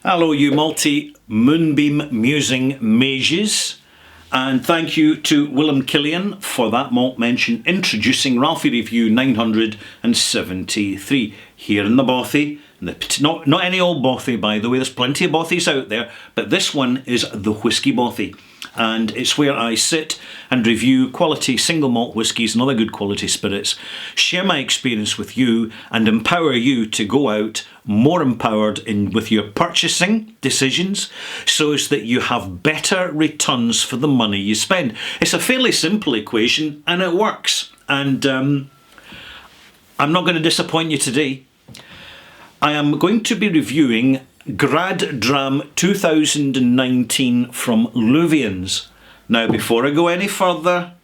Hello, you multi-moonbeam musing mages, and thank you to Willem Killian for that malt mention introducing Ralphie Review 973 here in the Bothy. Not any old Bothy, by the way, there's plenty of Bothies out there, but this one is the Whisky Bothy. And it's where I sit and review quality single malt whiskies and other good quality spirits, share my experience with you and empower you to go out more empowered with your purchasing decisions so as that you have better returns for the money you spend. It's a fairly simple equation and it works. And I'm not going to disappoint you today. I am going to be reviewing Grad Dram 2019 from Luvians. Now, before I go any further,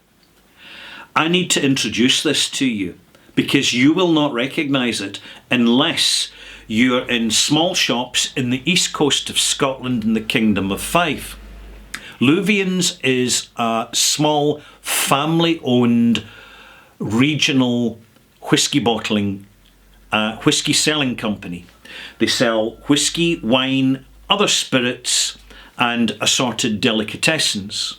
I need to introduce this to you because you will not recognise it unless you're in small shops in the east coast of Scotland in the Kingdom of Fife. Luvians is a small family-owned regional whisky bottling, whisky selling company. They sell whisky, wine, other spirits and assorted delicatessens.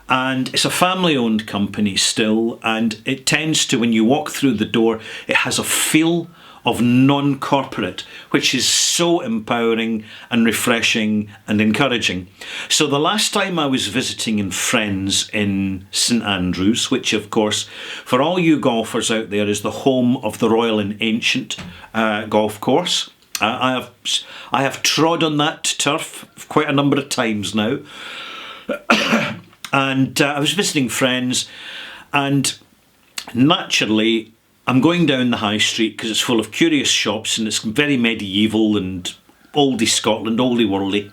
And it's a family-owned company still, and it tends to, when you walk through the door, it has a feel of non-corporate, which is so empowering and refreshing and encouraging. So the last time I was visiting in friends in St Andrews, which of course for all you golfers out there is the home of the Royal and Ancient golf course. I have trod on that turf quite a number of times now. And I was visiting friends, and naturally I'm going down the high street because it's full of curious shops and it's very medieval and oldie Scotland, oldie worldy.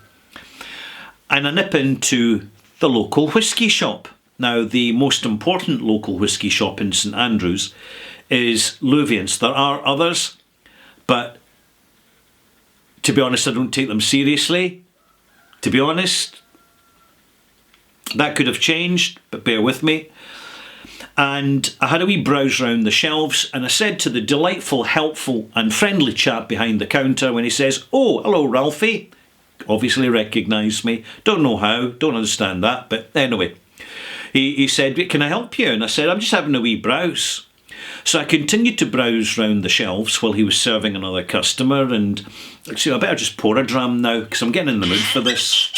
And I nip into the local whisky shop. Now, the most important local whisky shop in St Andrews is Luvians. There are others, but to be honest, I don't take them seriously. To be honest, that could have changed, but bear with me. And I had a wee browse round the shelves and I said to the delightful, helpful and friendly chap behind the counter when he says, "Oh, hello Ralphie," obviously recognised me, don't know how, don't understand that, but anyway. He said, "Can I help you?" And I said, "I'm just having a wee browse." So I continued to browse round the shelves while he was serving another customer, and so I better just pour a dram now because I'm getting in the mood for this.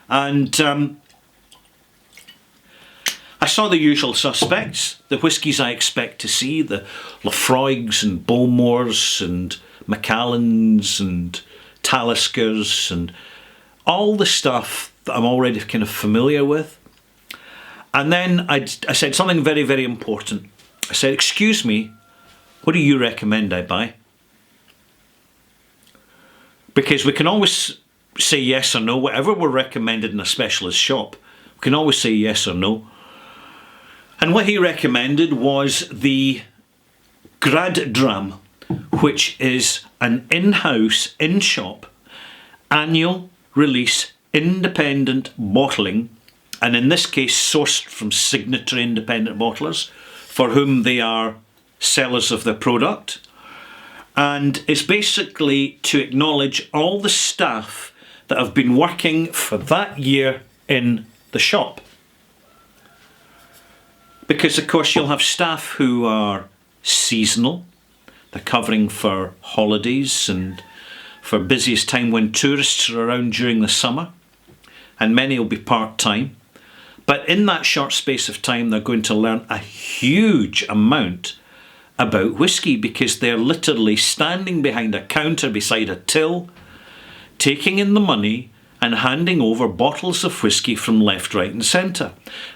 And I saw the usual suspects, the whiskies I expect to see, the Laphroaigs and Bowmores and Macallans and Taliskers and all the stuff that I'm already kind of familiar with. And then I said something very, very important. I said, "Excuse me, what do you recommend I buy?" Because we can always say yes or no, whatever we're recommended in a specialist shop, we can always say yes or no. And what he recommended was the Grad Dram, which is an in-house, in-shop, annual release, independent bottling, and in this case sourced from signatory independent bottlers for whom they are sellers of their product. And it's basically to acknowledge all the staff that have been working for that year in the shop. Because of course you'll have staff who are seasonal, they're covering for holidays and for busiest time when tourists are around during the summer, and many will be part-time. But in that short space of time they're going to learn a huge amount about whisky because they're literally standing behind a counter beside a till, taking in the money and handing over bottles of whisky from left, right and centre.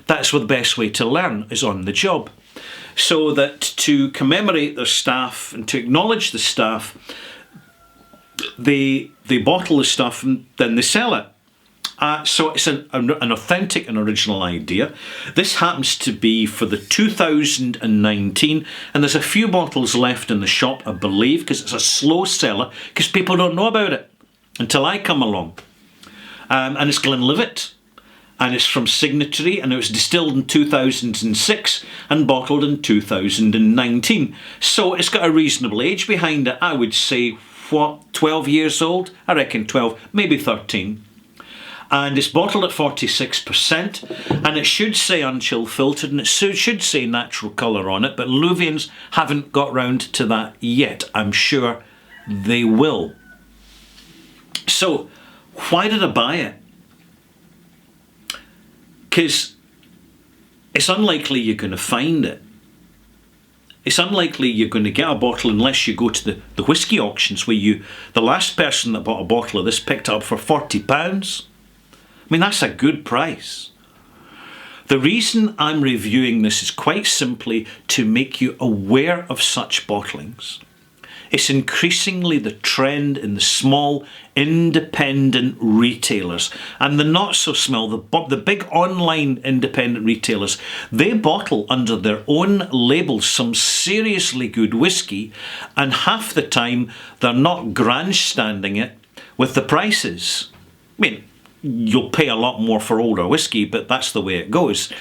That's the best way to learn, is on the job. So that to commemorate their staff and to acknowledge the staff, they bottle the stuff and then they sell it. So it's an authentic and original idea. This happens to be for the 2019, and there's a few bottles left in the shop, I believe, because it's a slow seller, because people don't know about it until I come along. And it's Glenlivet, and it's from Signatory, and it was distilled in 2006 and bottled in 2019. So it's got a reasonable age behind it. I would say, 12 years old? I reckon 12, maybe 13. And it's bottled at 46%, and it should say unchill filtered, and it should say natural colour on it, but Louvians haven't got round to that yet. I'm sure they will. So, why did I buy it? Because it's unlikely you're going to find it. It's unlikely you're going to get a bottle unless you go to the whisky auctions, where the last person that bought a bottle of this picked it up for £40. I mean, that's a good price. The reason I'm reviewing this is quite simply to make you aware of such bottlings. It's increasingly the trend in the small independent retailers, and the not so small, the big online independent retailers. They bottle under their own labels some seriously good whisky, and half the time they're not grandstanding it with the prices. I mean, you'll pay a lot more for older whisky, but that's the way it goes.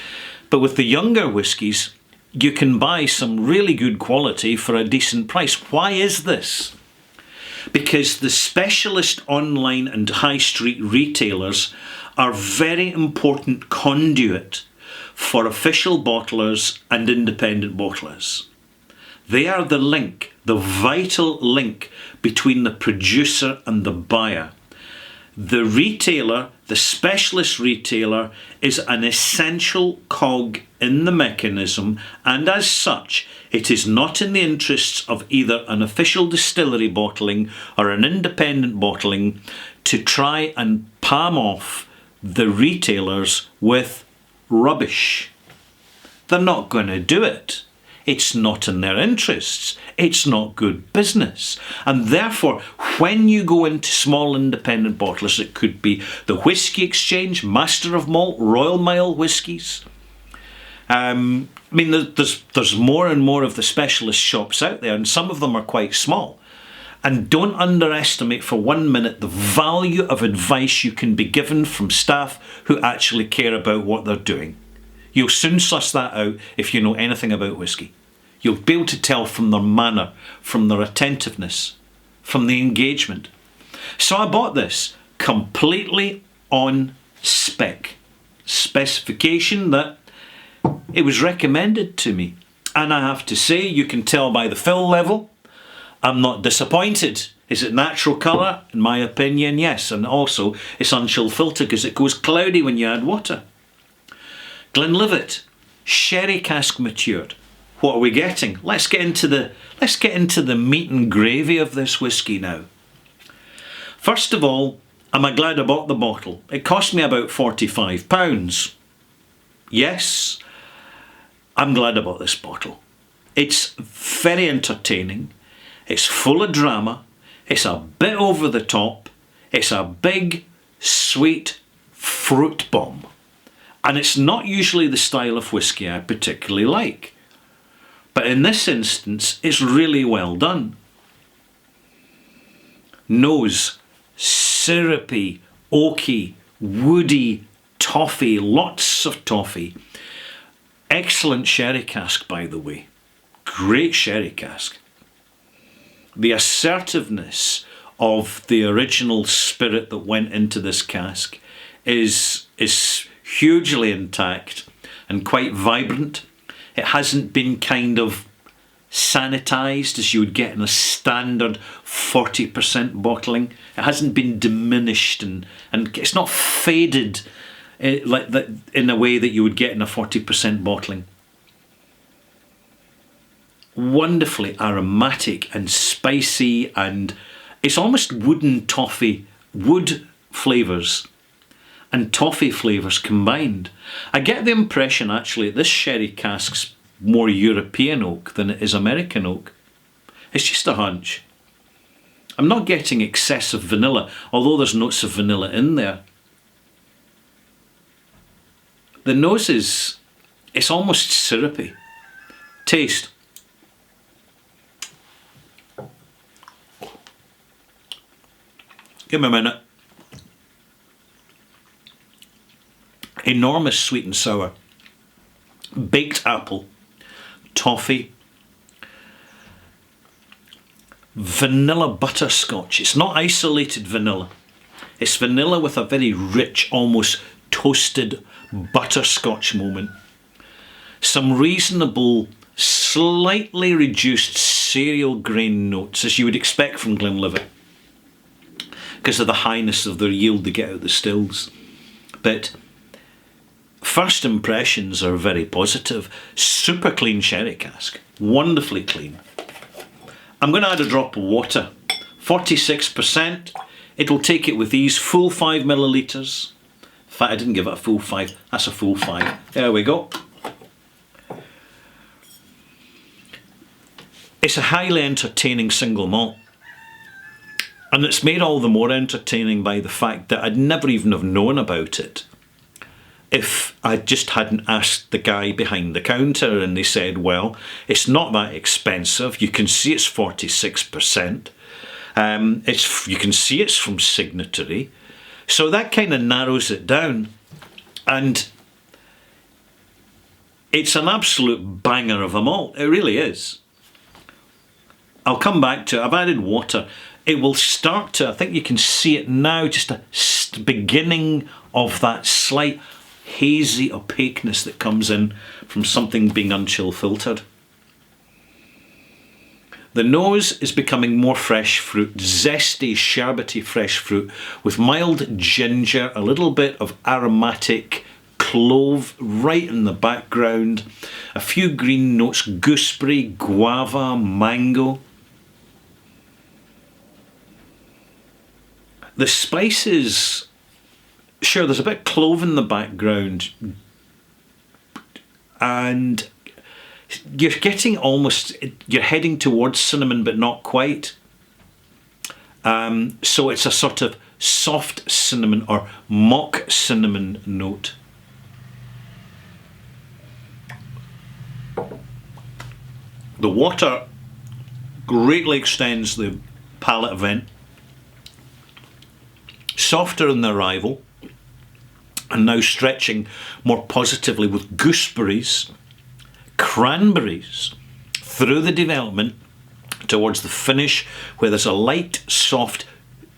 But with the younger whiskies, you can buy some really good quality for a decent price. Why is this? Because the specialist online and high street retailers are very important conduit for official bottlers and independent bottlers. They are the link, the vital link between the producer and the buyer. The retailer, the specialist retailer, is an essential cog in the mechanism, and as such, it is not in the interests of either an official distillery bottling or an independent bottling to try and palm off the retailers with rubbish. They're not going to do it. It's not in their interests. It's not good business. And therefore, when you go into small independent bottlers, it could be the Whisky Exchange, Master of Malt, Royal Mile whiskies. I mean, there's more and more of the specialist shops out there, and some of them are quite small. And don't underestimate for 1 minute the value of advice you can be given from staff who actually care about what they're doing. You'll soon suss that out if you know anything about whisky. You'll be able to tell from their manner, from their attentiveness, from the engagement. So I bought this completely on spec. Specification that it was recommended to me. And I have to say, you can tell by the fill level, I'm not disappointed. Is it natural colour? In my opinion, yes. And also, it's unchill filter because it goes cloudy when you add water. Glenlivet, sherry cask matured. What are we getting? Let's get into the meat and gravy of this whisky now. First of all, am I glad I bought the bottle? It cost me about £45. Yes, I'm glad I bought this bottle. It's very entertaining. It's full of drama. It's a bit over the top. It's a big, sweet fruit bomb. And it's not usually the style of whisky I particularly like. But in this instance, it's really well done. Nose, syrupy, oaky, woody, toffee, lots of toffee. Excellent sherry cask, by the way. Great sherry cask. The assertiveness of the original spirit that went into this cask is hugely intact and quite vibrant. It hasn't been kind of sanitised as you would get in a standard 40% bottling. It hasn't been diminished and it's not faded like that in a way that you would get in a 40% bottling. Wonderfully aromatic and spicy, and it's almost wooden toffee, wood flavours and toffee flavours combined. I get the impression actually this sherry cask's more European oak than it is American oak. It's just a hunch. I'm not getting excessive vanilla, although there's notes of vanilla in there. The nose it's almost syrupy. Taste. Give me a minute. Enormous sweet and sour. Baked apple, toffee, vanilla butterscotch. It's not isolated vanilla. It's vanilla with a very rich, almost toasted butterscotch moment. Some reasonable, slightly reduced cereal grain notes, as you would expect from Glenlivet, because of the highness of their yield they get out of the stills. But first impressions are very positive. Super clean sherry cask. Wonderfully clean. I'm going to add a drop of water. 46%. It'll take it with ease. Full 5 millilitres. In fact, I didn't give it a full 5. That's a full 5. There we go. It's a highly entertaining single malt. And it's made all the more entertaining by the fact that I'd never even have known about it if I just hadn't asked the guy behind the counter, and they said, well, it's not that expensive. You can see it's 46%. You can see it's from Signatory. So that kind of narrows it down. And it's an absolute banger of a malt. It really is. I'll come back to it. I've added water. It will start to, I think you can see it now, just a beginning of that slight hazy opaqueness that comes in from something being unchill filtered. The nose is becoming more fresh fruit, zesty, sherbety fresh fruit with mild ginger, a little bit of aromatic clove right in the background, a few green notes, gooseberry, guava, mango. The spices, sure, there's a bit of clove in the background, and you're getting almost, you're heading towards cinnamon, but not quite. So it's a sort of soft cinnamon or mock cinnamon note. The water greatly extends the palate vent. Softer in the arrival, and now stretching more positively with gooseberries, cranberries through the development towards the finish, where there's a light, soft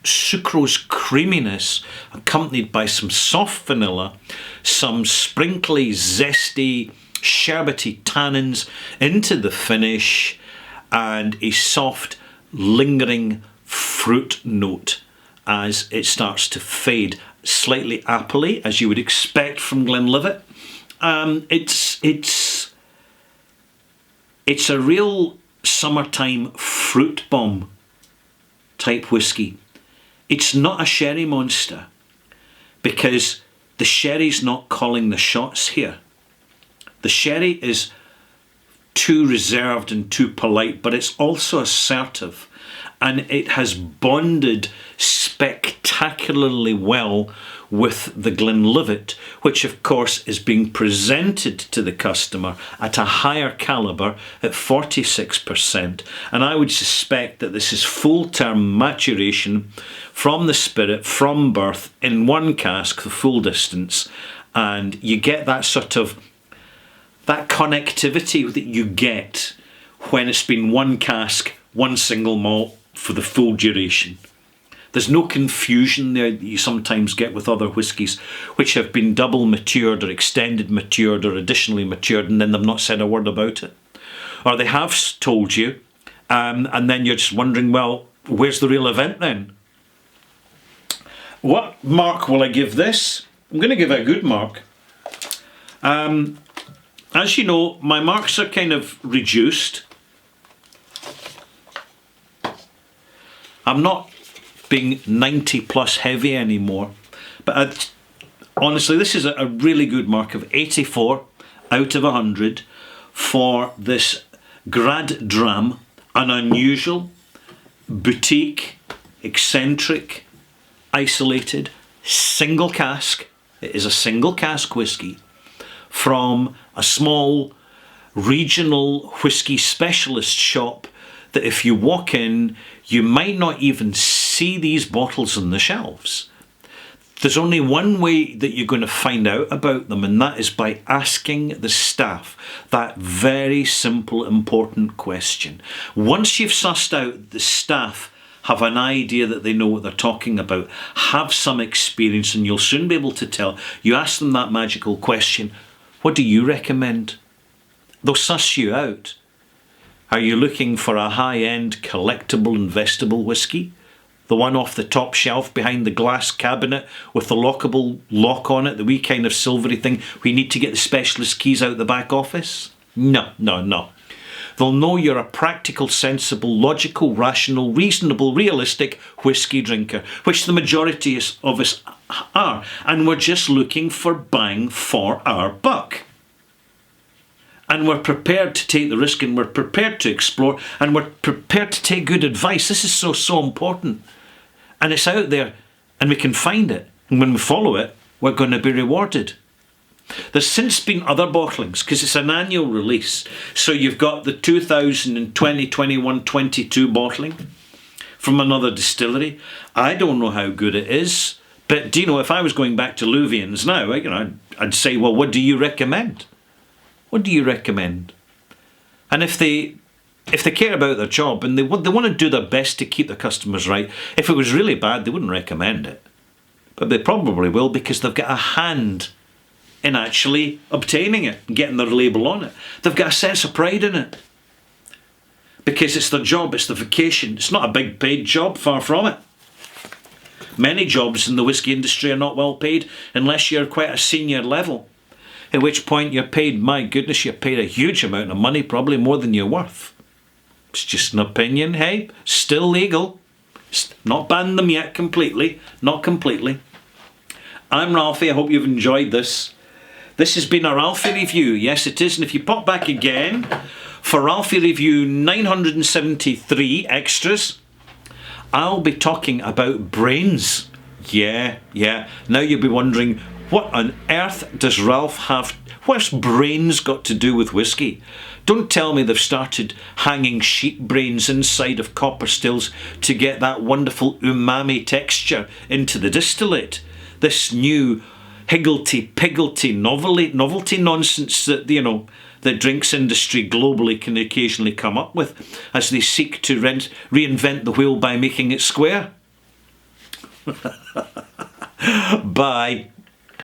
sucrose creaminess accompanied by some soft vanilla, some sprinkly, zesty, sherbety tannins into the finish, and a soft, lingering fruit note as it starts to fade, slightly appley, as you would expect from Glenlivet. It's a real summertime fruit bomb type whiskey. It's not a sherry monster, because the sherry's not calling the shots here. The sherry is too reserved and too polite, but it's also assertive, and it has bonded spectacularly well with the Glenlivet, which of course is being presented to the customer at a higher calibre at 46%. And I would suspect that this is full-term maturation from the spirit, from birth, in one cask, the full distance, and you get that sort of, that connectivity that you get when it's been one cask, one single malt for the full duration. There's no confusion there that you sometimes get with other whiskies which have been double matured or extended matured or additionally matured, and then they've not said a word about it. Or they have told you, and then you're just wondering, well, where's the real event then? What mark will I give this? I'm going to give it a good mark. As you know, my marks are kind of reduced. I'm not being 90 plus heavy anymore, but honestly, this is a really good mark of 84 out of 100 for this Grad Dram, an unusual, boutique, eccentric, isolated, single cask. It is a single cask whiskey from a small regional whiskey specialist shop that if you walk in, you might not even see these bottles on the shelves. There's only one way that you're going to find out about them, and that is by asking the staff that very simple, important question. Once you've sussed out the staff have an idea that they know what they're talking about, have some experience, and you'll soon be able to tell. You ask them that magical question, what do you recommend? They'll suss you out. Are you looking for a high-end collectible investable whisky? The one off the top shelf behind the glass cabinet with the lockable lock on it, the wee kind of silvery thing we need to get the specialist keys out the back office? No, no, no. They'll know you're a practical, sensible, logical, rational, reasonable, realistic whisky drinker, which the majority of us are, and we're just looking for bang for our buck. And we're prepared to take the risk, and we're prepared to explore, and we're prepared to take good advice. This is so important. And it's out there, and we can find it. And when we follow it, we're going to be rewarded. There's since been other bottlings, because it's an annual release. So you've got the 2020, 21, 22 bottling from another distillery. I don't know how good it is, but do you know, if I was going back to Louvians now, I'd say, well, what do you recommend? What do you recommend? And if they care about their job and they want to do their best to keep their customers right, if it was really bad, they wouldn't recommend it. But they probably will, because they've got a hand in actually obtaining it and getting their label on it. They've got a sense of pride in it. Because it's their job, it's their vocation. It's not a big paid job, far from it. Many jobs in the whisky industry are not well paid unless you're quite a senior level. At which point you're paid, my goodness, you're paid a huge amount of money, probably more than you're worth. It's just an opinion, hey? Still legal. Not banned them yet completely. Not completely. I'm Ralphie. I hope you've enjoyed this. This has been a Ralphie Review. Yes, it is. And if you pop back again for Ralphie Review 973 extras, I'll be talking about brains. Yeah. Now you'll be wondering, what on earth does Ralph have? What's brains got to do with whisky? Don't tell me they've started hanging sheep brains inside of copper stills to get that wonderful umami texture into the distillate. This new higgledy-piggledy novelty nonsense that, the drinks industry globally can occasionally come up with as they seek to reinvent the wheel by making it square. Bye.